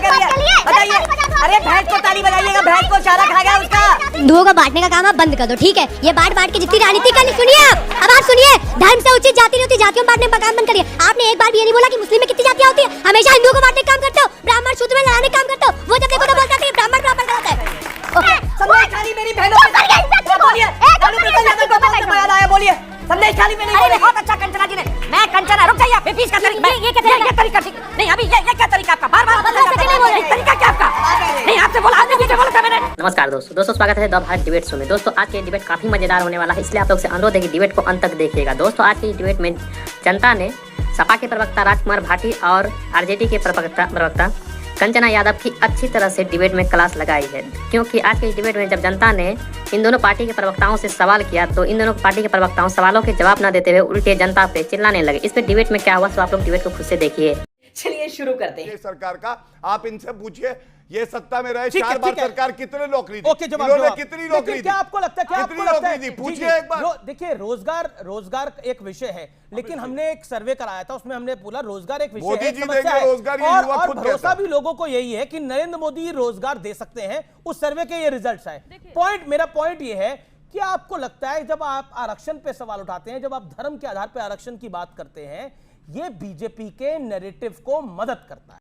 करिए, बताइए। अरे भैंस को ताली बजाइएगा, भैंस को चारा खा गया उसका। हिंदुओं को बांटने का काम आप बंद कर दो, ठीक है? ये बांट के जितनी राजनीति करनी, सुनिए अब आप सुनिए, धर्म से उचित जाति नहीं होती, जातियों में बांटने का काम बंद करिए। आपने एक बार भी ये नहीं बोला कि मुस्लिम में कितनी जातियां होती है। हमेशा हिंदुओं को बांटने का काम करते हो, ब्राह्मण शूद्र में लड़ाने का काम करते हो। वो जब देखो तो बोलते हैं ब्राह्मण गलत है। संदेश खाली मेरी बहनों के साथ बोलिए, लालू प्रसाद यादव को कौन सा बयान आया, बोलिए। संदेश खाली में नहीं बोले। बहुत अच्छा कंचना जी ने, मैं कंचना रुक जाइए, बेफिस का तरीका, ये तरीका ठीक नहीं। अभी ये क्या तरीका आपका, बार-बार तरीका क्या आपका? नहीं आपसे बोला, आपने मुझे बोला था मैंने। नमस्कार दोस्तों, स्वागत है द भारत डिबेट शो में। दोस्तों आज के डिबेट काफी मजेदार होने वाला है, इसलिए आप लोग से अनुरोध है कि डिबेट को अंत तक देखिएगा। दोस्तों आज की डिबेट में जनता ने सपा के प्रवक्ता राजकुमार भाटी और आरजेडी के प्रवक्ता कंचना यादव की अच्छी तरह से डिबेट में क्लास लगाई है, क्योंकि आज के डिबेट में जब जनता ने इन दोनों पार्टी के प्रवक्ताओं से सवाल किया तो इन दोनों पार्टी के प्रवक्ताओं सवालों के जवाब न देते हुए उल्टे जनता पे चिल्लाने लगे। इस पे डिबेट में क्या हुआ, तो आप लोग डिबेट को खुद से देखिए। चलिए शुरू करते हैं। ये सरकार का आप इनसे पूछिए, ये सत्ता में रहे 4 बार सरकार कितने नौकरी दी? ओके, जवाब इन्होंने कितनी नौकरी दी? क्या आपको लगता है, क्या आपको लगता है? पूछिए एक बार। देखिए रोजगार एक विषय है, लेकिन हमने एक सर्वे कराया था, उसमें हमने बोला रोजगार एक विषय है, मोदी जी देंगे रोजगार, ये युवा खुद भरोसा भी लोगों को यही है कि नरेंद्र मोदी रोजगार दे सकते हैं। उस सर्वे के ये रिजल्ट्स आए। मेरा पॉइंट ये है कि आपको लगता है जब आप आरक्षण पे सवाल उठाते हैं, जब आप धर्म के आधार पर आरक्षण की बात करते हैं, ये बीजेपी के नैरेटिव को मदद करता है?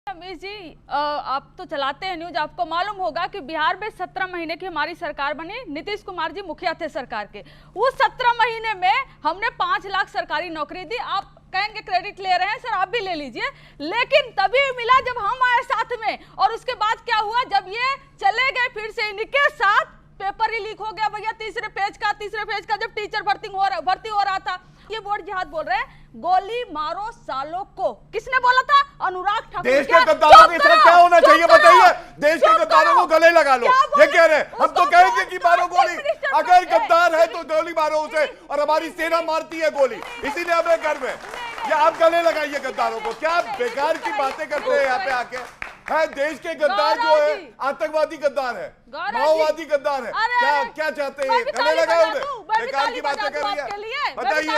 रमेश जी, आप तो चलाते हैं न्यूज, आपको मालूम होगा कि बिहार में 17 महीने की हमारी सरकार बनी, नीतीश कुमार जी मुखिया थे सरकार के। उस 17 महीने में हमने 5 लाख सरकारी नौकरी दी। आप कहेंगे क्रेडिट ले रहे हैं सर, आप भी ले लीजिए, लेकिन तभी मिला जब हम आए साथ में। और उसके बाद क्या हुआ, जब ये चले गए फिर से इनके साथ पेपर ही लीक हो गया भैया, तीसरे पेज का जब टीचर भर्ती हो रहा था। ये बोर्ड जिहाद बोल रहे हैं, गोली मारो सालों को, किसने बोला था? अनुराग ठाकुर। देश के गद्दारों के साथ क्या होना चाहिए बताइए? देश के गद्दारों को गले लगा लो, ये कह रहे हैं। हम तो कहेंगे कि मारो गोली, अगर गद्दार है तो गोली मारो उसे, और हमारी सेना मारती है गोली, इसीलिए हमें गर्व है। या आप गले लगाइए गद्दारों को, क्या बेकार की बातें करते हैं यहाँ पे आके? है देश के गद्दार जो है आतंकवादी गद्दार है, माओवादी गद्दार है, क्या चाहते हैं? गले लगाओ उन्हें, बेकार की बातें कर रही है, बताइए।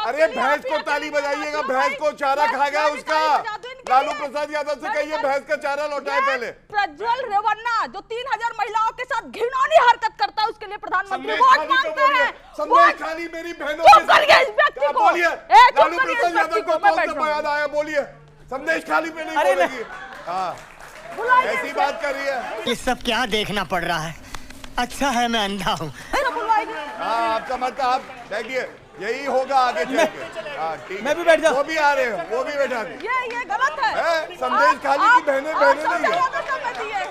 अरे भैंस को ताली बजाइएगा, भैंस को चारा खा गया उसका। लालू प्रसाद यादव से कहिए भैंस का चारा लौटाए पहले। प्रज्वल रेवन्ना जो 3000 महिलाओं के साथ घिनौनी हरकत करता है, उसके लिए प्रधानमंत्री वोट मांगते हैं। संदेश खाली मेरी बहनों के साथ बोलिए। लालू प्रसाद यादव को कौन सा बयान आया, बोलिए। संदेश खाली पे नहीं बोलेगी। हाँ, ऐसी बात कर रही है। ये सब क्या देखना पड़ रहा है? अच्छा है मैं अंधा हूँ। हाँ, आपका मतलब आप देखिए यही होगा आगे चल के। हाँ ठीक, मैं भी बैठ जाऊँ। वो भी आ रहे हैं, वो भी बैठा दें। ये गलत है। संदेश खाली की बहनें नहीं है।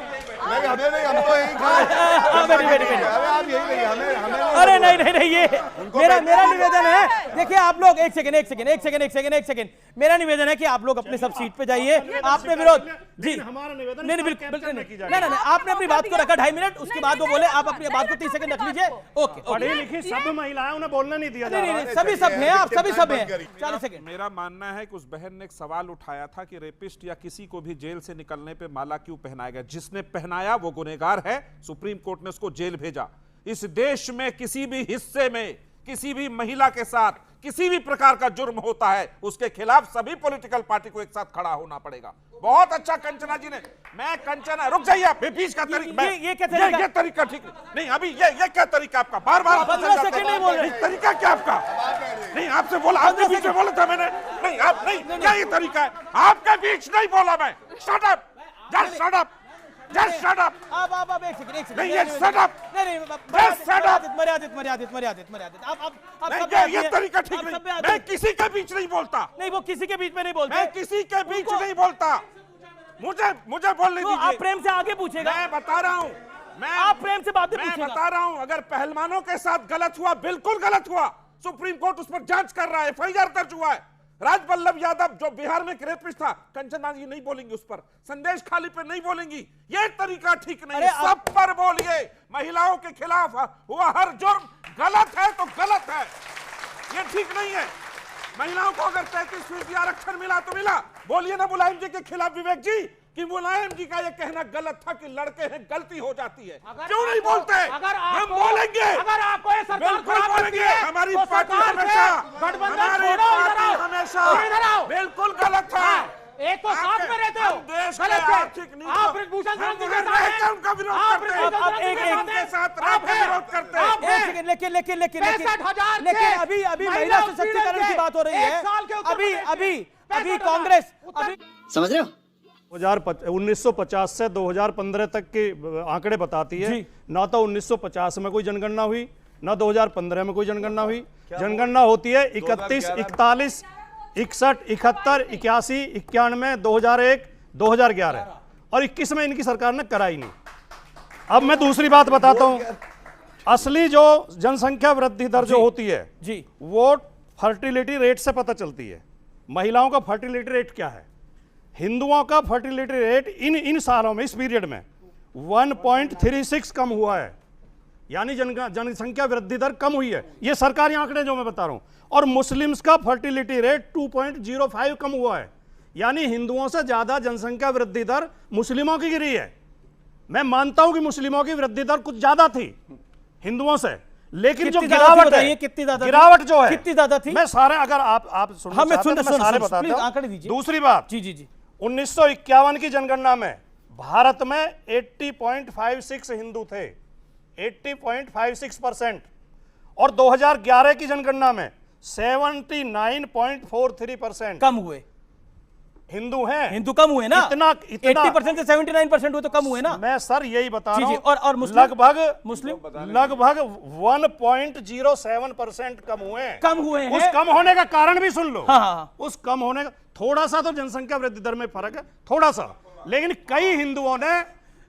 नहीं हमें नहीं, हम तो यही खाए। अरे आप यही नहीं, हमें अरे नहीं, ये मेरा निवेदन है। देखिए आप लोग एक सेकंड, मेरा निवेदन है कि आप लोग अपने सब सीट पे जाइए। आपने विरोध जी, हमारा निवेदन नहीं बिल्कुल नहीं, आपने अपनी बात को रखा 2.5 मिनट, उसके बाद वो बोले, आप अपनी बात को 30 सेकंड रख लीजिए। ओके, पढ़ी लिखी सब महिलाएं, उन्हें बोलना नहीं दिया जा रहा। सभी सब हैं, आप सभी सब हैं। 40 सेकंड। मेरा मानना है कि उस बहन ने एक सवाल उठाया था कि रेपिस्ट या किसी को भी जेल से निकलने पे माला क्यों पहनाया गया? जिसने पहनाया वो गुनहगार है, सुप्रीम कोर्ट ने उसको जेल भेजा। इस देश में किसी भी हिस्से में किसी भी महिला के साथ किसी भी प्रकार का जुर्म होता है, उसके खिलाफ सभी पॉलिटिकल पार्टी को एक साथ खड़ा होना पड़ेगा। बहुत अच्छा कंचना जी ने, मैं कंचना रुक जाइए आप, बेफिस का तरीका, ये तरीका ठीक नहीं। अभी ये क्या तरीका आपका? बार-बार 15 सेकंड नहीं बोल रहे, तरीका क्या आपका? नहीं आपसे बोला, आपके बीच में बोला था मैंने। नहीं आप नहीं, क्या ये तरीका है? आपके बीच नहीं बोला मैं। Shut up, just shut up, just shut up. अब एक सेकंड नहीं, ये शट अप, नहीं जस्ट शट अप। मर्यादित आप ये तरीका ठीक नहीं। मैं किसी के बीच नहीं बोलता। नहीं, वो किसी के बीच में नहीं बोलते। मैं किसी के बीच नहीं बोलता। मुझे बोलने दीजिए। आप प्रेम से आगे पूछेगा। मैं बता रहा हूँ, आप प्रेम से बातें पूछेगा। मैं बता रहा हूँ, अगर पहलवानों के साथ गलत हुआ, बिल्कुल गलत हुआ, सुप्रीम कोर्ट उस पर जांच कर रहा है, FIR दर्ज हुआ है। राजवल्लभ यादव जो बिहार में रेपिस्ट था, कंचना जी नहीं बोलेंगी उस पर, संदेश खाली पे नहीं बोलेंगी। ये तरीका ठीक नहीं है, सब पर बोलिए। महिलाओं के खिलाफ हुआ हर जुर्म गलत है तो गलत है, ये ठीक नहीं है। महिलाओं को अगर 33% आरक्षण मिला तो मिला। बोलिए ना मुलायम जी के खिलाफ विवेक जी कि मुलायम जी का ये कहना गलत था कि लड़के हैं, गलती हो जाती है। क्यों नहीं बोलते? हम बोलेंगे, अगर आपको ये सरकार बिल्कुल बोलेंगे। हमारी पार्टी हमेशा बिल्कुल गलत था। एक तो साथ में रहते हो, देश आर्थिक नीति आप ब्रिजभूषण शरण जी के साथ रह हैं। के उनका विरोध आप करते हैं, ब्रिजभूषण शरण जी के उनके साथ रह आप के हैं। विरोध करते आप हैं। हैं। लेकिन अभी महिला सशक्तिकरण की बात हो रही है। अभी कांग्रेस समझ रहे हो? 1950 से 2015 तक के आंकड़े बताती है। ना तो 1950 में कोई जनगणना हुई, ना 2015 में कोई जनगणना हुई। जनगणना होती है 31, 41, 61, 71, 81, 91, 2001, 2011 और 21 में इनकी सरकार ने कराई नहीं। अब मैं दूसरी बात बताता हूं, असली जो जनसंख्या वृद्धि दर जो होती है जी, वो फर्टिलिटी रेट से पता चलती है। महिलाओं का फर्टिलिटी रेट क्या है, हिंदुओं का फर्टिलिटी रेट इन सालों में, इस पीरियड में 1.36 कम हुआ है, यानी जनसंख्या वृद्धि दर कम हुई है। ये सरकारी आंकड़े जो मैं बता रहा हूं। और मुस्लिम्स का फर्टिलिटी रेट 2.05 कम हुआ है, यानी हिंदुओं से ज्यादा जनसंख्या वृद्धि दर मुस्लिमों की गिरी है। मैं मानता हूं कि मुस्लिमों की वृद्धि दर कुछ ज्यादा थी हिंदुओं से, लेकिन जो गिरावट है, कितनी ज्यादा गिरावट जो है, कितनी ज्यादा थी? मैं सारे, अगर आप सुनना चाहते हैं तो मैं सारे बताता हूं। आंकड़े दीजिए। दूसरी बात, जी जी जी, 1951 की जनगणना में भारत में 80.56 हिंदू थे, 80.56%। और 2011 की जनगणना में 79.43% कम हुए हिंदू हैं। हिंदू कम हुए ना, इतना 80% से 79% हुए तो कम हुए ना। मैं सर यही बता रहा हूं। और मुस्लिम लगभग 1.07% कम हुए हैं। कम हुए हैं। उस कम होने का कारण भी सुन लो। हाँ। उस कम होने का थोड़ा सा तो जनसंख्या वृद्धि दर में फर्क है, थोड़ा सा, लेकिन कई हिंदुओं ने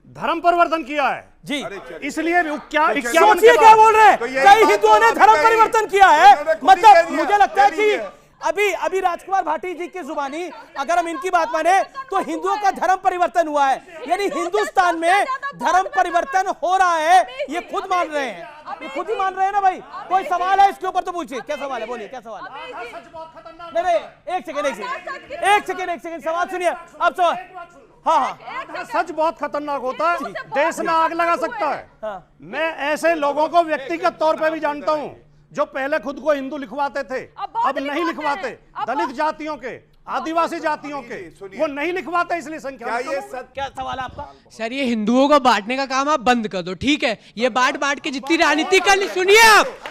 धर्म परिवर्तन किया है जी, इसलिए क्या सोचिए क्या बोल रहे हैं, कई हिंदुओं ने धर्म परिवर्तन किया है। मतलब मुझे लगता है कि अभी राजकुमार भाटी जी की जुबानी अगर हम इनकी बात माने तो हिंदुओं का धर्म परिवर्तन हुआ है, यानी हिंदुस्तान में धर्म परिवर्तन हो रहा है, ये खुद मान रहे हैं, ये खुद ही मान रहे हैं ना भाई। कोई सवाल है इसके ऊपर तो पूछिए, क्या सवाल है, बोलिए क्या सवाल है। नहीं, एक सेकेंड सवाल सुनिए अब। सवाल, हाँ, सच बहुत खतरनाक होता है, देश में आग लगा सकता है। मैं ऐसे लोगों को व्यक्तिगत तौर पे भी जानता हूं जो पहले खुद को हिंदू लिखवाते थे, अब नहीं लिखवाते। दलित जातियों के, आदिवासी जातियों के वो नहीं लिखवाते, इसलिए संख्या। क्या सवाल है आपका? सर ये हिंदुओं को बांटने का काम आप बंद कर दो, ठीक है? ये बांट के जितनी राजनीति कर ली, सुनिए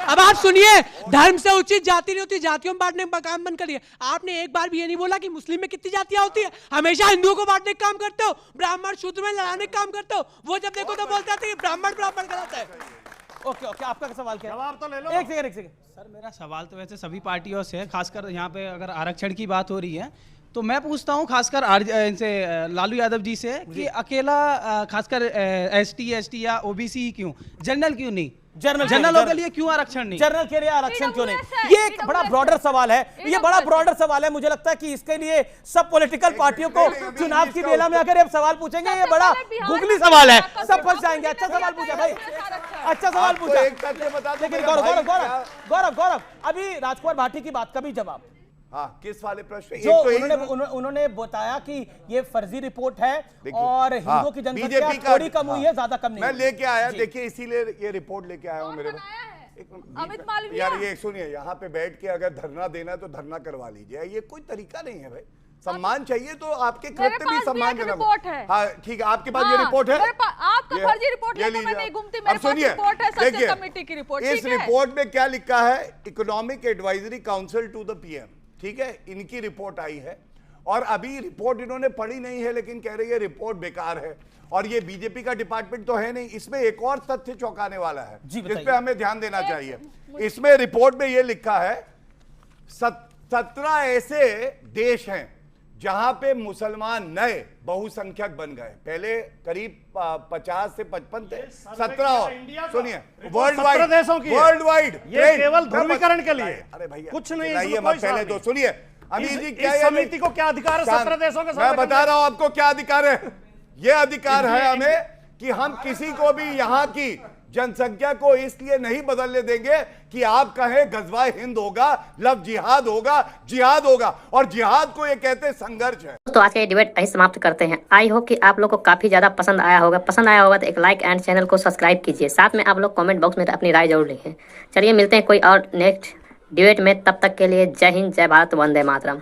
अब आप सुनिए, धर्म से उचित जाति नहीं होती, जातियों में बांटने का काम बंद करिए। आपने एक बार भी ये नहीं बोला कि मुस्लिम में कितनी जातियां होती है, हमेशा हिंदुओं को बांटने का काम करते हो, ब्राह्मण शूद्र में लड़ाने का काम करते हो। वो जब देखो तो बोलते थे ब्राह्मण गलत है। ओके, आपका सवाल क्या? जवाब तो ले लो। एक सेकंड। सर मेरा सवाल तो वैसे सभी पार्टियों से है, खासकर यहाँ पे अगर आरक्षण की बात हो रही है तो मैं पूछता हूँ खासकर इनसे लालू यादव जी से कि अकेला खासकर ST या OBC क्यों, जनरल क्यों नहीं, जनरलों के लिए क्यों आरक्षण नहीं, जनरल के लिए आरक्षण क्यों नहीं? ये एक बड़ा ब्रॉडर सवाल है, ये बड़ा ब्रॉडर सवाल है। मुझे लगता है कि इसके लिए सब पॉलिटिकल पार्टियों को चुनाव की बेला में अगर ये सवाल पूछेंगे, ये बड़ा गुगली सवाल है, सब फंस जाएंगे। अच्छा सवाल पूछा भाई, अच्छा सवाल पूछा। लेकिन गौरव अभी राजकुमार भाटी की बात का भी जवाब। हाँ, किस वाले प्रश्न? जो उन्होंने बताया कि ये फर्जी रिपोर्ट है और हिंदुओं की जनसंख्या थोड़ी कम हुई है, ज्यादा कम नहीं। मैं लेके आया, देखिए इसीलिए ये रिपोर्ट लेके आया हूँ मेरे पास। अमित मालवीय यार ये सुनिए, यहाँ पे बैठ के अगर धरना देना है तो धरना करवा लीजिए, ये कोई तरीका नहीं है भाई। सम्मान चाहिए तो आपके कृत्य भी सम्मानजनक है। हाँ ठीक है, आपके पास ये रिपोर्ट है, आपका फर्जी रिपोर्ट लेकर मैं नहीं घूमती, मेरे पास रिपोर्ट है सत्य कमेटी की रिपोर्ट। इस रिपोर्ट में क्या लिखा है, economic advisory council to the PM, ठीक है, इनकी रिपोर्ट आई है और अभी रिपोर्ट इन्होंने पढ़ी नहीं है, लेकिन कह रही है रिपोर्ट बेकार है और ये बीजेपी का डिपार्टमेंट तो है नहीं। इसमें एक और तथ्य चौंकाने वाला है जिस पे हमें ध्यान देना चाहिए। इसमें रिपोर्ट में ये लिखा है 17 ऐसे देश हैं जहां पे मुसलमान नए बहुसंख्यक बन गए, पहले करीब 50 से 55 थे, 17 सुनिए वर्ल्ड वाइड ये केवल ध्रुवीकरण के लिए। अरे भैया कुछ नहीं, पहले तो सुनिए अमीर जी, क्या समिति को क्या अधिकार है 17 देशों के साथ? मैं बता रहा हूं आपको क्या अधिकार है। ये अधिकार है हमें कि हम किसी को भी यहाँ की जनसंख्या को इसलिए नहीं बदलने देंगे कि आप कहें गजवाए हिंद होगा, लव जिहाद होगा, जिहाद होगा, और जिहाद को ये कहते हैं संघर्ष है। तो आज का ये डिबेट यही समाप्त करते हैं। आई होप कि आप लोग को काफी ज्यादा पसंद आया होगा तो एक लाइक एंड चैनल को सब्सक्राइब कीजिए। साथ में आप लोग कमेंट बॉक्स में अपनी राय जरूर लिखें। चलिए मिलते हैं कोई और नेक्स्ट डिबेट में, तब तक के लिए जय हिंद, जय भारत, वंदे मातरम।